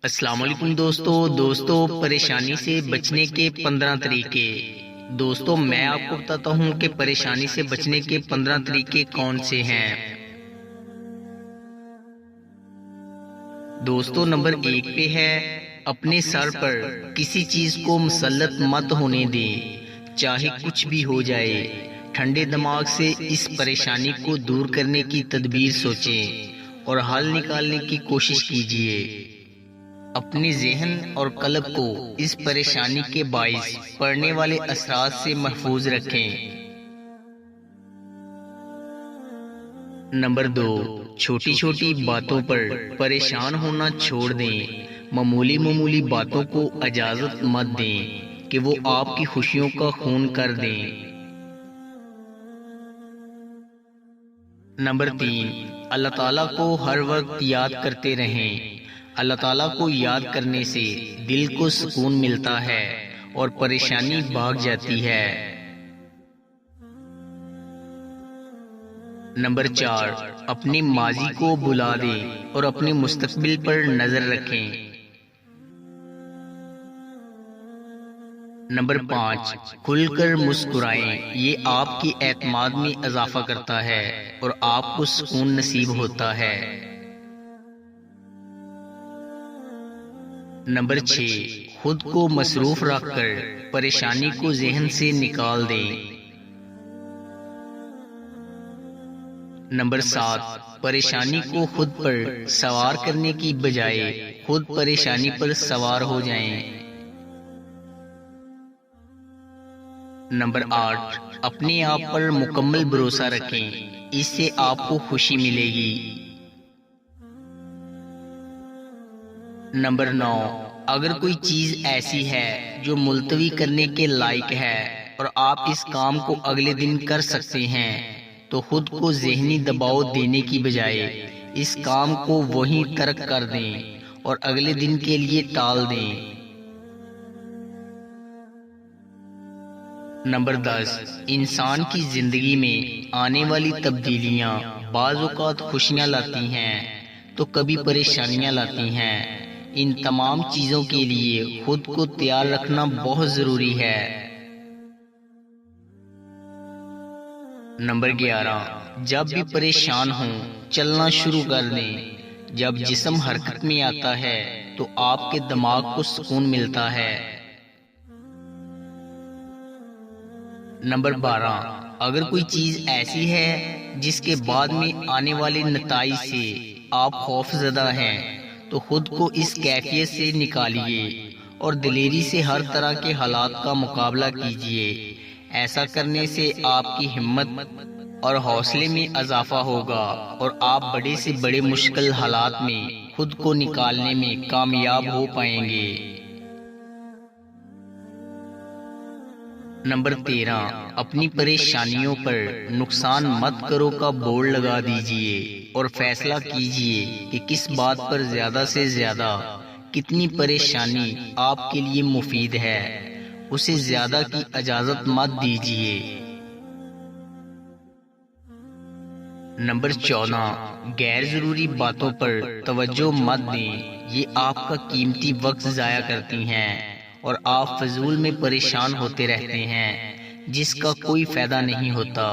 السلام علیکم دوستو پریشانی سے بچنے کے 15 طریقے۔ دوستو میں آپ کو بتاتا ہوں کہ پریشانی سے بچنے کے 15 طریقے کون سے ہیں۔ دوستو نمبر 1 پہ ہے اپنے سر پر کسی چیز کو مسلط مت ہونے دیں، چاہے کچھ بھی ہو جائے۔ ٹھنڈے دماغ سے اس پریشانی کو دور کرنے کی تدبیر سوچیں اور حل نکالنے کی کوشش کیجیے۔ اپنے ذہن اور قلب کو اس پریشانی کے باعث پڑنے والے اثرات سے محفوظ رکھیں۔ نمبر 2، چھوٹی چھوٹی باتوں پر پریشان ہونا چھوڑ دیں۔ معمولی باتوں کو اجازت مت دیں کہ وہ آپ کی خوشیوں کا خون کر دیں۔ نمبر 3، اللہ تعالیٰ کو ہر وقت یاد کرتے رہیں۔ اللہ تعالیٰ کو یاد کرنے سے دل کو سکون ملتا ہے اور پریشانی بھاگ جاتی ہے۔ نمبر 4، اپنے ماضی کو بھلا دیں اور اپنے مستقبل پر نظر رکھیں۔ نمبر 5، کھل کر مسکرائیں، یہ آپ کے اعتماد میں اضافہ کرتا ہے اور آپ کو سکون نصیب ہوتا ہے۔ نمبر 6، خود کو مصروف رکھ کر پریشانی کو ذہن سے نکال دیں۔ نمبر 7، پریشانی کو خود پر سوار کرنے کی بجائے خود پریشانی پر سوار ہو جائیں۔ نمبر 8، اپنے آپ پر مکمل بھروسہ رکھیں، اس سے آپ کو خوشی ملے گی۔ نمبر 9، اگر کوئی چیز ایسی ہے جو ملتوی کرنے کے لائق ہے اور آپ اس کام کو اگلے دن کر سکتے ہیں تو خود کو ذہنی دباؤ دینے کی بجائے اس کام کو وہیں ترک کر دیں اور اگلے دن کے لیے ٹال دیں۔ نمبر 10، انسان کی زندگی میں آنے والی تبدیلیاں بعض اوقات خوشیاں لاتی ہیں تو کبھی پریشانیاں لاتی ہیں۔ ان تمام چیزوں کے لیے خود کو تیار رکھنا بہت ضروری ہے۔ نمبر 11، جب بھی پریشان ہوں چلنا شروع کر دیں۔ جب جسم حرکت میں آتا ہے تو آپ کے دماغ کو سکون ملتا ہے۔ نمبر 12، اگر کوئی چیز ایسی ہے جس کے بعد میں آنے والے نتائج سے آپ خوف زدہ ہیں تو خود کو اس کیفیت سے نکالیے اور دلیری سے ہر طرح کے حالات کا مقابلہ کیجیے۔ ایسا کرنے سے آپ کی ہمت اور حوصلے میں اضافہ ہوگا اور آپ بڑے سے بڑے مشکل حالات میں خود کو نکالنے میں کامیاب ہو پائیں گے۔ نمبر 13، اپنی پریشانیوں پر نقصان مت کرو کا بورڈ لگا دیجئے اور فیصلہ کیجئے کہ کس بات پر زیادہ سے زیادہ کتنی پریشانی آپ کے لیے مفید ہے، اسے زیادہ کی اجازت مت دیجئے۔ نمبر 14، غیر ضروری باتوں پر توجہ مت دیں، یہ آپ کا قیمتی وقت ضائع کرتی ہیں اور آپ فضول میں پریشان ہوتے رہتے ہیں جس کا کوئی فائدہ نہیں ہوتا۔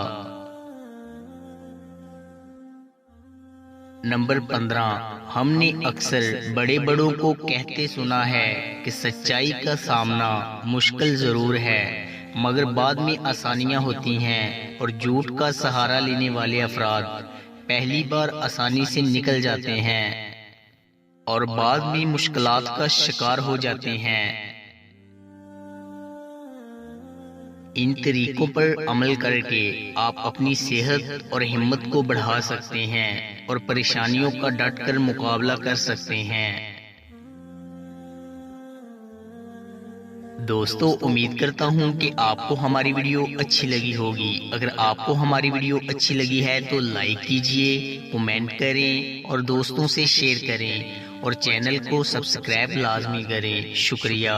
نمبر 15، ہم نے اکثر بڑے بڑوں کو کہتے سنا ہے کہ سچائی کا سامنا مشکل ضرور ہے مگر بعد میں آسانیاں ہوتی ہیں، اور جھوٹ کا سہارا لینے والے افراد پہلی بار آسانی سے نکل جاتے ہیں اور بعد میں مشکلات کا شکار ہو جاتے ہیں۔ ان طریقوں پر عمل کر کے آپ اپنی صحت اور ہمت کو بڑھا سکتے ہیں اور پریشانیوں کا ڈٹ کر مقابلہ کر سکتے ہیں۔ دوستو امید کرتا ہوں کہ آپ کو ہماری ویڈیو اچھی لگی ہوگی۔ اگر آپ کو ہماری ویڈیو اچھی لگی ہے تو لائک کیجئے، کومنٹ کریں اور دوستوں سے شیئر کریں اور چینل کو سبسکرائب لازمی کریں۔ شکریہ۔